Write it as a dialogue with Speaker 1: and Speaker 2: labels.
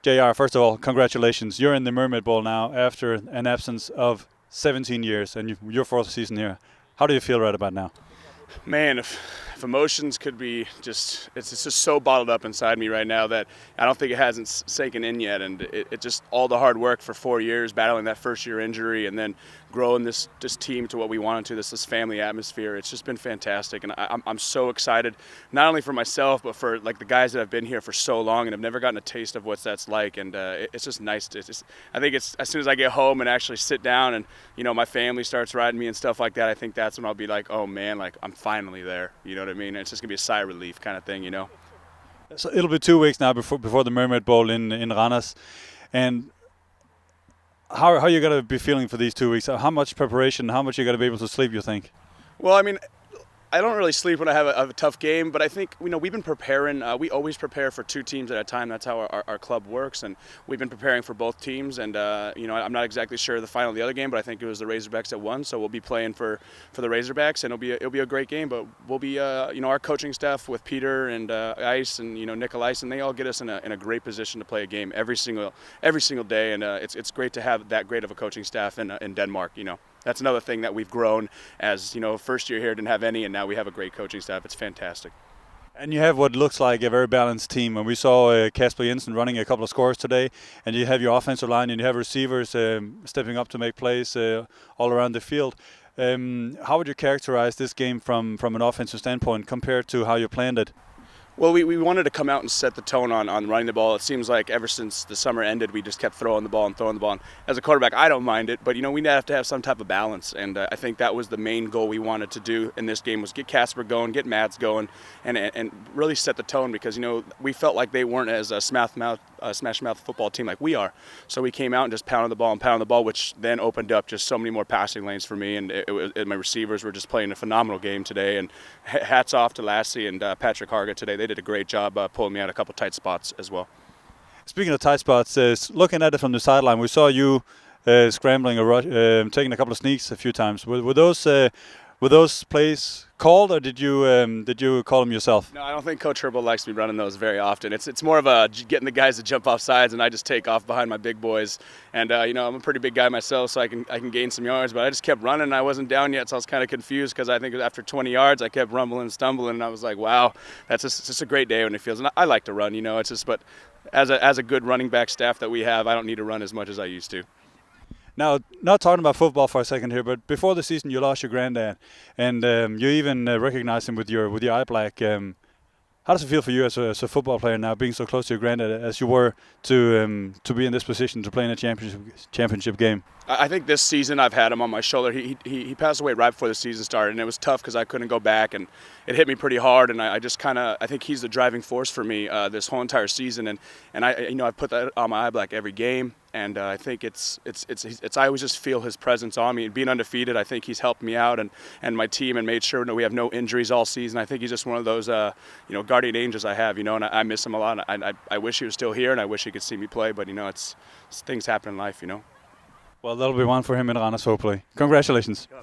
Speaker 1: JR, first of all, congratulations. You're in the Mermaid Bowl now after an absence of 17 years and your fourth season here. How do you feel right about now?
Speaker 2: Man, if emotions could be it's just so bottled up inside me right now that I don't think it hasn't sinking in yet. And it just all the hard work for 4 years, battling that first year injury, and then growing this team to what we wanted to, this family atmosphere. It's just been fantastic, and I'm so excited, not only for myself but for like the guys that have been here for so long and have never gotten a taste of what that's like. And it's just nice to I think it's as soon as I get home and actually sit down and my family starts riding me and stuff like that, I think that's when I'll be like, oh man, like I'm finally there. You know what I mean? And it's just gonna be a sigh of relief kind of thing.
Speaker 1: So it'll be 2 weeks now before the Mermaid Bowl in Randers, and how are you going to be feeling for these 2 weeks? How much preparation, how much are you going to be able to sleep, you think?
Speaker 2: Well, I mean, I don't really sleep when I have a tough game, but I think we've been preparing. We always prepare for 2 teams at a time. That's how our club works, and we've been preparing for both teams. And I'm not exactly sure the final of the other game, but I think it was the Razorbacks that won. So we'll be playing for the Razorbacks, and it'll be a great game. But we'll be our coaching staff with Peter and Ice and Nikolai, and they all get us in a great position to play a game every single day. And it's great to have that great of a coaching staff in Denmark. That's another thing that we've grown as, first year here didn't have any, and now we have a great coaching staff. It's fantastic.
Speaker 1: And you have what looks like a very balanced team. And we saw Kasper Jensen running a couple of scores today, and you have your offensive line and you have receivers stepping up to make plays all around the field. How would you characterize this game from an offensive standpoint compared to how you planned it?
Speaker 2: Well, we wanted to come out and set the tone on running the ball. It seems like ever since the summer ended, we just kept throwing the ball. And as a quarterback, I don't mind it, but we have to have some type of balance. And I think that was the main goal we wanted to do in this game, was get Kasper going, get Mads going, and really set the tone, because we felt like they weren't as a smash mouth football team like we are. So we came out and just pounded the ball, which then opened up just so many more passing lanes for me. And my receivers were just playing a phenomenal game today. And hats off to Lassie and Patrick Harga today. They did a great job pulling me out a couple tight spots as well.
Speaker 1: Speaking of tight spots, looking at it from the sideline, we saw you scrambling, taking a couple of sneaks a few times. Were those plays called, or did you call them yourself?
Speaker 2: No, I don't think Coach Rørbye likes me running those very often. It's more of getting the guys to jump off sides, and I just take off behind my big boys. And I'm a pretty big guy myself, so I can gain some yards. But I just kept running, and I wasn't down yet, so I was kind of confused, because I think after 20 yards, I kept rumbling and stumbling, and I was like, wow, it's just a great day when it feels. And I like to run, It's just, but as a good running back staff that we have, I don't need to run as much as I used to.
Speaker 1: Now, not talking about football for a second here, but before the season, you lost your granddad, and you even recognized him with your eye black. How does it feel for you as a football player now, being so close to your granddad as you were to be in this position to play in a championship game?
Speaker 2: I think this season I've had him on my shoulder. He passed away right before the season started, and it was tough because I couldn't go back, and it hit me pretty hard. And I just I think he's the driving force for me this whole entire season. And I put that on my eye black every game. And I think it's I always just feel his presence on me. And being undefeated, I think he's helped me out and my team, and made sure that we have no injuries all season. I think he's just one of those guardian angels I have, and I miss him a lot. I wish he was still here, and I wish he could see me play. But it's things happen in life,
Speaker 1: Well, that'll be one for him in Randers, hopefully. Congratulations.
Speaker 2: Yeah,